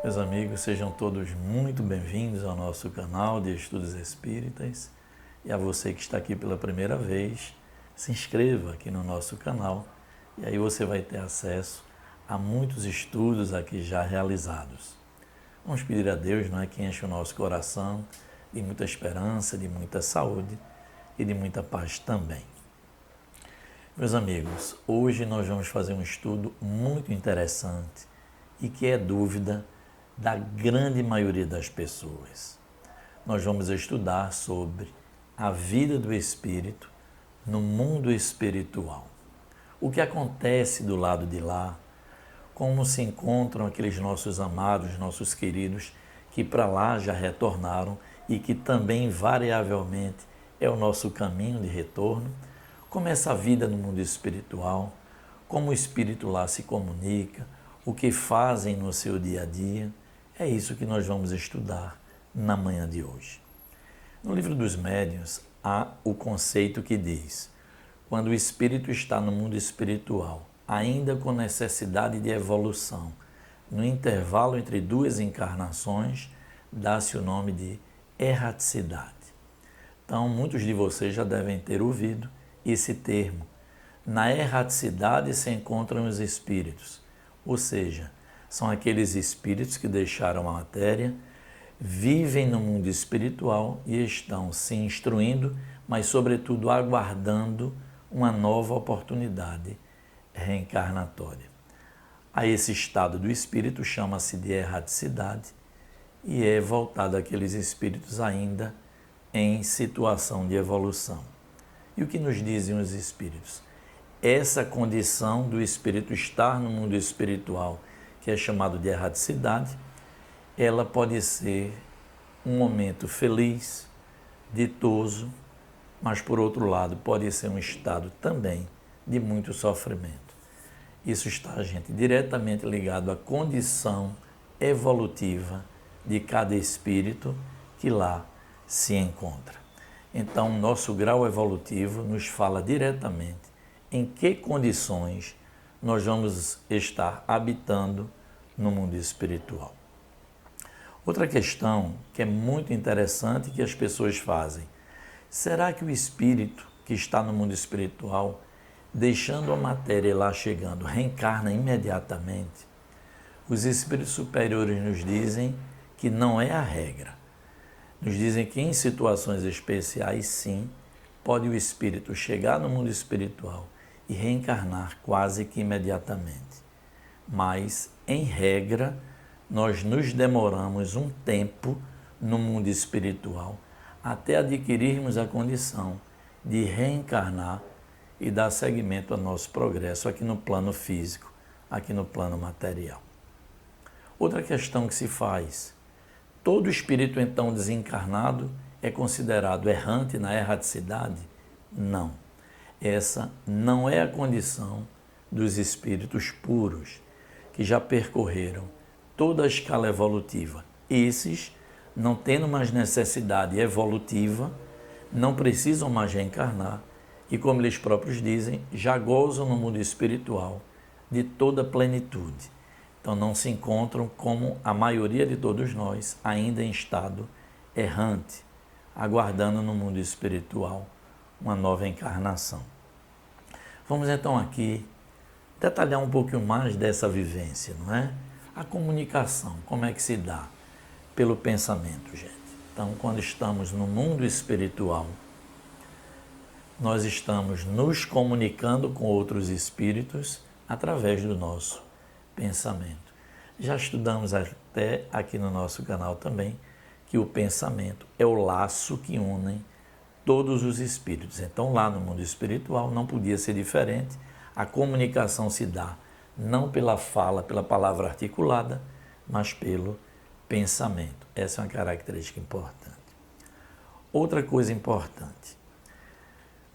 Meus amigos, sejam todos muito bem-vindos ao nosso canal de Estudos Espíritas. E a você que está aqui pela primeira vez, se inscreva aqui no nosso canal e aí você vai ter acesso a muitos estudos aqui já realizados. Vamos pedir a Deus, não é, que enche o nosso coração de muita esperança, de muita saúde e de muita paz também. Meus amigos, hoje nós vamos fazer um estudo muito interessante e que é dúvida da grande maioria das pessoas. Nós vamos estudar sobre a vida do espírito no mundo espiritual. O que acontece do lado de lá, como se encontram aqueles nossos amados, nossos queridos, que para lá já retornaram e que também invariavelmente é o nosso caminho de retorno, como essa vida no mundo espiritual, como o espírito lá se comunica, o que fazem no seu dia a dia. É isso que nós vamos estudar na manhã de hoje. No livro dos Médiuns há o conceito que diz: quando o espírito está no mundo espiritual, ainda com necessidade de evolução, no intervalo entre duas encarnações, dá-se o nome de erraticidade. Então, muitos de vocês já devem ter ouvido esse termo. Na erraticidade se encontram os espíritos, ou seja, são aqueles espíritos que deixaram a matéria, vivem no mundo espiritual e estão se instruindo, mas sobretudo aguardando uma nova oportunidade reencarnatória. A esse estado do espírito chama-se de erraticidade e é voltado àqueles espíritos ainda em situação de evolução. E o que nos dizem os espíritos? Essa condição do espírito estar no mundo espiritual, que é chamado de erraticidade, ela pode ser um momento feliz, ditoso, mas por outro lado pode ser um estado também de muito sofrimento. Isso está, gente, diretamente ligado à condição evolutiva de cada espírito que lá se encontra. Então, nosso grau evolutivo nos fala diretamente em que condições nós vamos estar habitando no mundo espiritual. Outra questão que é muito interessante que as pessoas fazem: será que o espírito que está no mundo espiritual, deixando a matéria lá chegando, reencarna imediatamente? Os espíritos superiores nos dizem que não é a regra. Nos dizem que em situações especiais, sim, pode o espírito chegar no mundo espiritual e reencarnar quase que imediatamente. Mas, em regra, nós nos demoramos um tempo no mundo espiritual até adquirirmos a condição de reencarnar e dar seguimento ao nosso progresso aqui no plano físico, aqui no plano material. Outra questão que se faz: todo espírito então desencarnado é considerado errante na erraticidade? Não. Essa não é a condição dos espíritos puros, que já percorreram toda a escala evolutiva. Esses, não tendo mais necessidade evolutiva, não precisam mais reencarnar e, como eles próprios dizem, já gozam no mundo espiritual de toda a plenitude. Então não se encontram como a maioria de todos nós, ainda em estado errante, aguardando no mundo espiritual uma nova encarnação. Vamos então aqui detalhar um pouquinho mais dessa vivência, não é? A comunicação, como é que se dá? Pelo pensamento, gente. Então, quando estamos no mundo espiritual, nós estamos nos comunicando com outros espíritos através do nosso pensamento. Já estudamos até aqui no nosso canal também que o pensamento é o laço que une todos os espíritos. Então, lá no mundo espiritual não podia ser diferente. A comunicação se dá não pela fala, pela palavra articulada, mas pelo pensamento. Essa é uma característica importante. Outra coisa importante: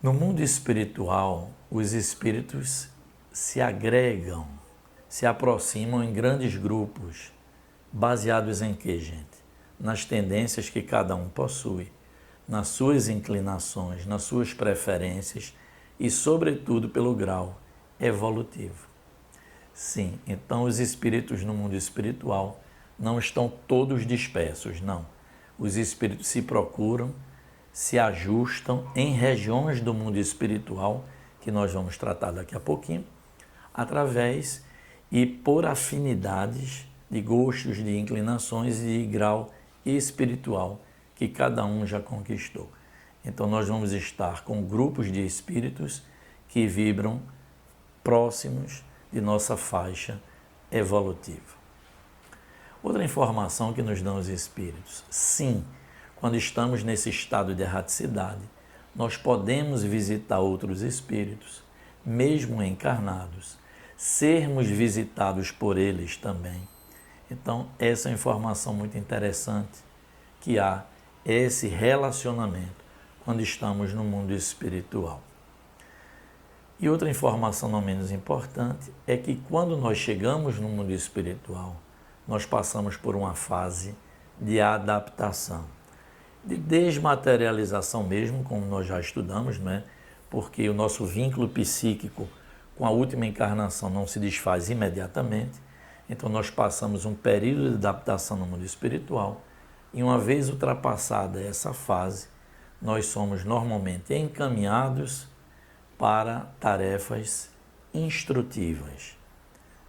no mundo espiritual, os espíritos se agregam, se aproximam em grandes grupos, baseados em quê, gente? Nas tendências que cada um possui, nas suas inclinações, nas suas preferências e, sobretudo, pelo grau evolutivo. Sim, então os espíritos no mundo espiritual não estão todos dispersos, não. Os espíritos se procuram, se ajustam em regiões do mundo espiritual, que nós vamos tratar daqui a pouquinho, através e por afinidades de gostos, de inclinações e de grau espiritual que cada um já conquistou. Então nós vamos estar com grupos de espíritos que vibram próximos de nossa faixa evolutiva. Outra informação que nos dão os espíritos: sim, quando estamos nesse estado de erraticidade, nós podemos visitar outros espíritos, mesmo encarnados, sermos visitados por eles também. Então, essa é uma informação muito interessante, que há esse relacionamento quando estamos no mundo espiritual. E outra informação não menos importante é que quando nós chegamos no mundo espiritual, nós passamos por uma fase de adaptação, de desmaterialização mesmo, como nós já estudamos, né? Porque o nosso vínculo psíquico com a última encarnação não se desfaz imediatamente, então nós passamos um período de adaptação no mundo espiritual e uma vez ultrapassada essa fase, nós somos normalmente encaminhados para tarefas instrutivas,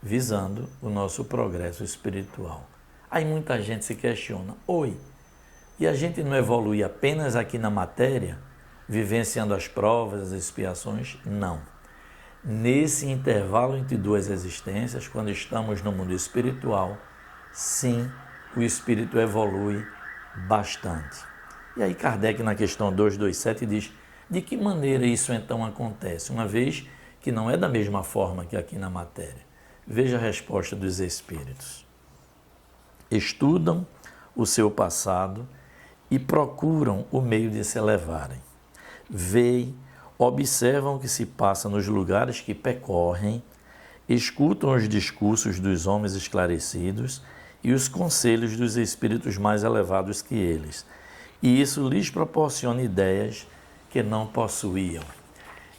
visando o nosso progresso espiritual. Aí muita gente se questiona: oi, e a gente não evolui apenas aqui na matéria, vivenciando as provas, as expiações? Não. Nesse intervalo entre duas existências, quando estamos no mundo espiritual, sim, o espírito evolui bastante. E aí Kardec, na questão 227, diz: de que maneira isso então acontece, uma vez que não é da mesma forma que aqui na matéria? Veja a resposta dos espíritos. Estudam o seu passado e procuram o meio de se elevarem. Veem, observam o que se passa nos lugares que percorrem, escutam os discursos dos homens esclarecidos e os conselhos dos espíritos mais elevados que eles. E isso lhes proporciona ideias que não possuíam.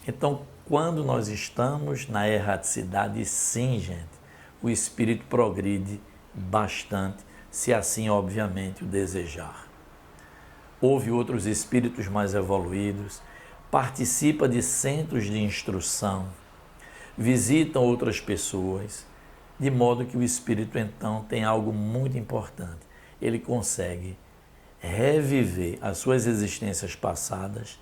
Então, quando nós estamos na erraticidade, sim, gente, o espírito progride bastante, se assim, obviamente, o desejar. Houve outros espíritos mais evoluídos, participa de centros de instrução, visitam outras pessoas, de modo que o espírito, então, tem algo muito importante. Ele consegue reviver as suas existências passadas,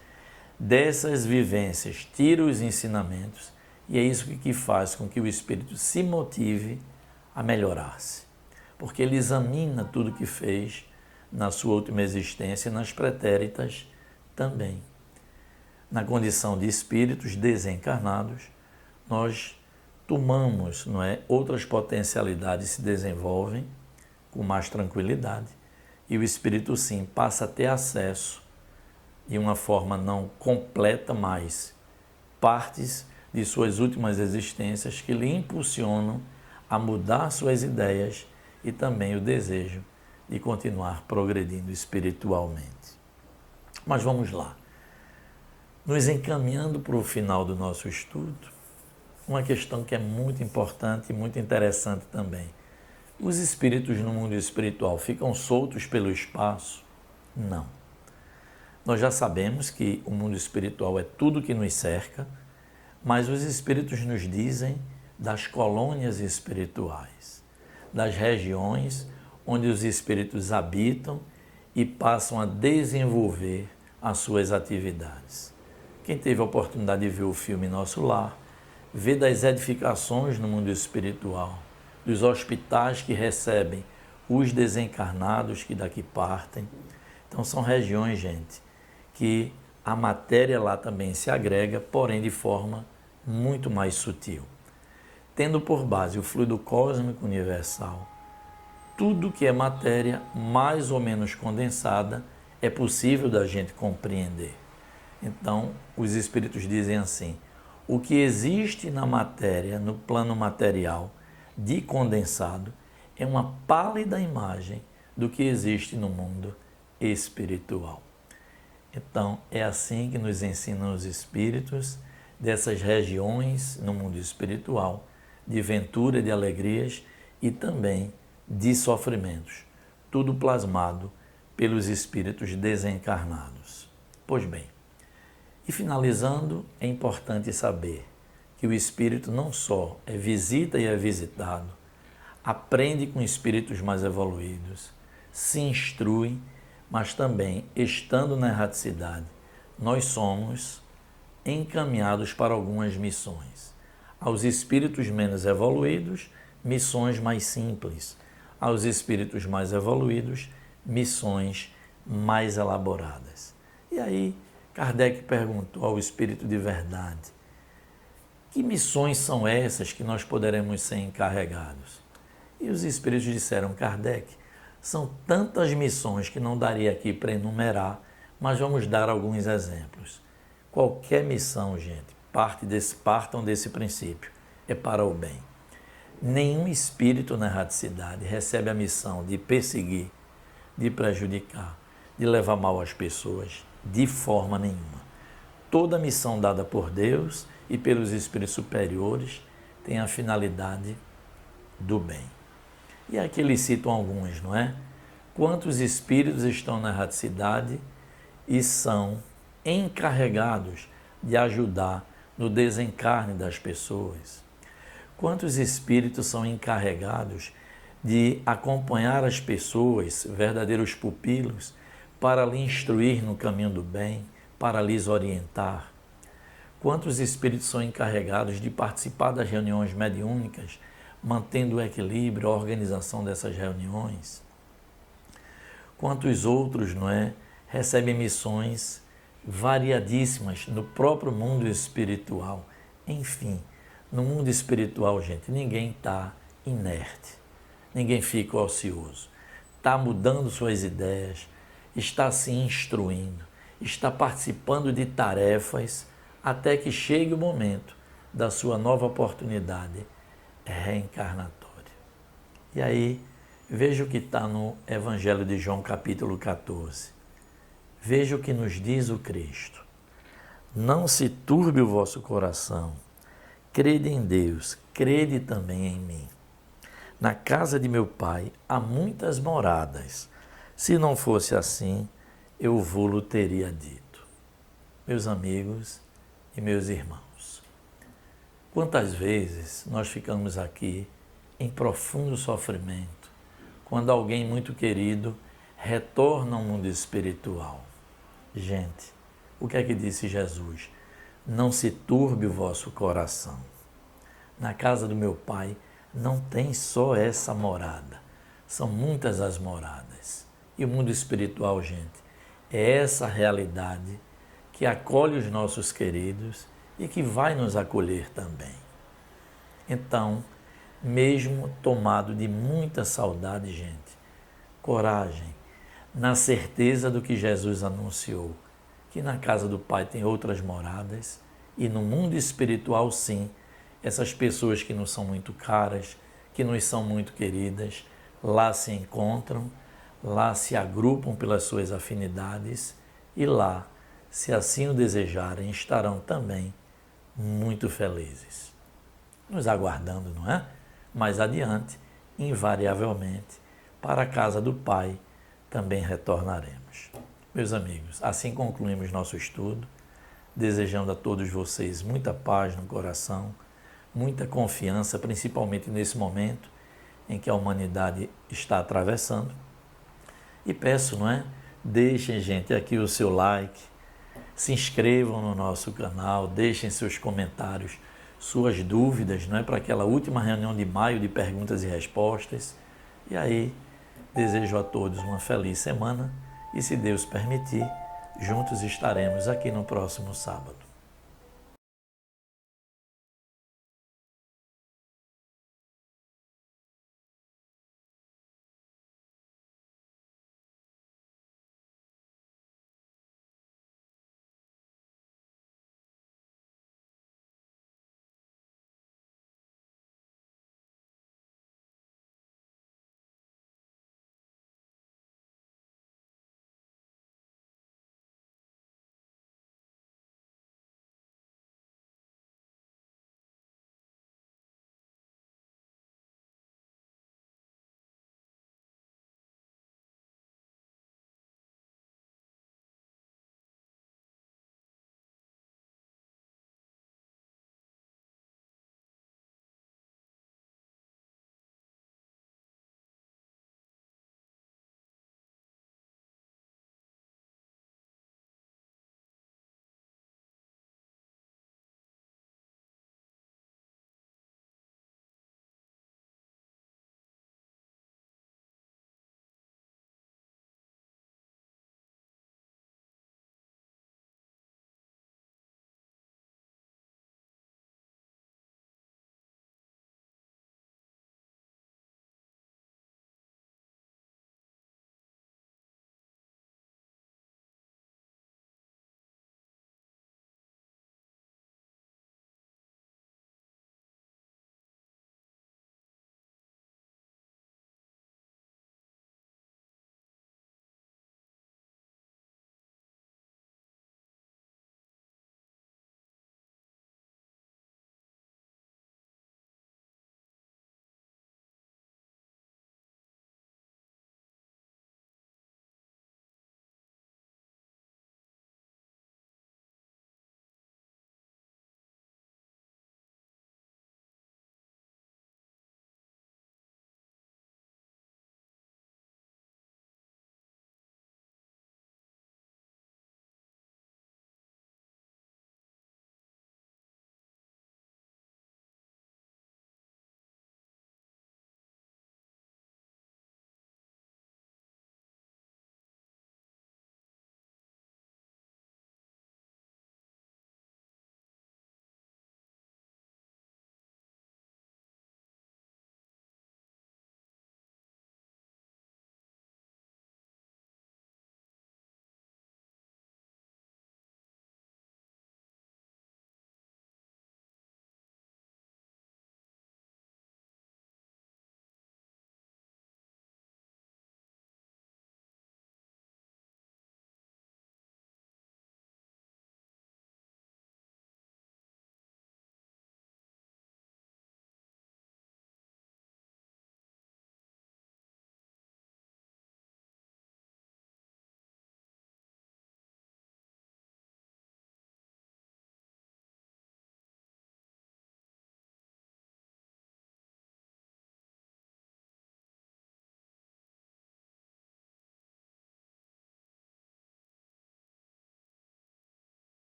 dessas vivências tira os ensinamentos, e é isso que faz com que o espírito se motive a melhorar-se, porque ele examina tudo que fez na sua última existência e nas pretéritas também. Na condição de espíritos desencarnados, nós tomamos, outras potencialidades se desenvolvem com mais tranquilidade, e o espírito sim passa a ter acesso de uma forma não completa, mas partes de suas últimas existências que lhe impulsionam a mudar suas ideias e também o desejo de continuar progredindo espiritualmente. Mas vamos lá. Nos encaminhando para o final do nosso estudo, uma questão que é muito importante e muito interessante também. Os espíritos no mundo espiritual ficam soltos pelo espaço? Não. Nós já sabemos que o mundo espiritual é tudo que nos cerca, mas os espíritos nos dizem das colônias espirituais, das regiões onde os espíritos habitam e passam a desenvolver as suas atividades. Quem teve a oportunidade de ver o filme Nosso Lar, vê das edificações no mundo espiritual, dos hospitais que recebem os desencarnados que daqui partem. Então são regiões, gente, que a matéria lá também se agrega, porém de forma muito mais sutil. Tendo por base o fluido cósmico universal, tudo que é matéria mais ou menos condensada é possível da gente compreender. Então, os espíritos dizem assim: o que existe na matéria, no plano material, de condensado, é uma pálida imagem do que existe no mundo espiritual. Então, é assim que nos ensinam os espíritos dessas regiões no mundo espiritual, de ventura, de alegrias e também de sofrimentos, tudo plasmado pelos espíritos desencarnados. Pois bem, e finalizando, é importante saber que o espírito não só visita e é visitado, aprende com espíritos mais evoluídos, se instrui, mas também, estando na erraticidade, nós somos encaminhados para algumas missões. Aos espíritos menos evoluídos, missões mais simples. Aos espíritos mais evoluídos, missões mais elaboradas. E aí, Kardec perguntou ao espírito de verdade: que missões são essas que nós poderemos ser encarregados? E os espíritos disseram: Kardec, são tantas missões que não daria aqui para enumerar, mas vamos dar alguns exemplos. Qualquer missão, gente, partam desse princípio, é para o bem. Nenhum espírito na erraticidade recebe a missão de perseguir, de prejudicar, de levar mal às pessoas, de forma nenhuma. Toda missão dada por Deus e pelos espíritos superiores tem a finalidade do bem. E aqui eles citam alguns, não é? Quantos espíritos estão na erraticidade e são encarregados de ajudar no desencarne das pessoas? Quantos espíritos são encarregados de acompanhar as pessoas, verdadeiros pupilos, para lhe instruir no caminho do bem, para lhes orientar? Quantos espíritos são encarregados de participar das reuniões mediúnicas, mantendo o equilíbrio, a organização dessas reuniões? Quantos outros, não é, recebem missões variadíssimas no próprio mundo espiritual? Enfim, no mundo espiritual, gente, ninguém está inerte, ninguém fica ocioso, está mudando suas ideias, está se instruindo, está participando de tarefas até que chegue o momento da sua nova oportunidade reencarnatória. E aí, veja o que está no Evangelho de João, capítulo 14. Veja o que nos diz o Cristo. Não se turbe o vosso coração. Crede em Deus, crede também em mim. Na casa de meu Pai há muitas moradas. Se não fosse assim, eu vô-lo teria dito. Meus amigos e meus irmãos, quantas vezes nós ficamos aqui em profundo sofrimento quando alguém muito querido retorna ao mundo espiritual? Gente, o que é que disse Jesus? Não se turbe o vosso coração. Na casa do meu Pai não tem só essa morada, são muitas as moradas. E o mundo espiritual, gente, é essa realidade que acolhe os nossos queridos e que vai nos acolher também. Então, mesmo tomado de muita saudade, gente, coragem, na certeza do que Jesus anunciou, que na casa do Pai tem outras moradas e no mundo espiritual, sim, essas pessoas que nos são muito caras, que nos são muito queridas, lá se encontram, lá se agrupam pelas suas afinidades e lá, se assim o desejarem, estarão também muito felizes. Nos aguardando, não é? Mais adiante, invariavelmente, para a casa do Pai também retornaremos. Meus amigos, assim concluímos nosso estudo, desejando a todos vocês muita paz no coração, muita confiança, principalmente nesse momento em que a humanidade está atravessando. E peço, não é? Deixem, gente, aqui o seu like, se inscrevam no nosso canal, deixem seus comentários, suas dúvidas, não é? Para aquela última reunião de maio de perguntas e respostas. E aí, desejo a todos uma feliz semana e, se Deus permitir, juntos estaremos aqui no próximo sábado.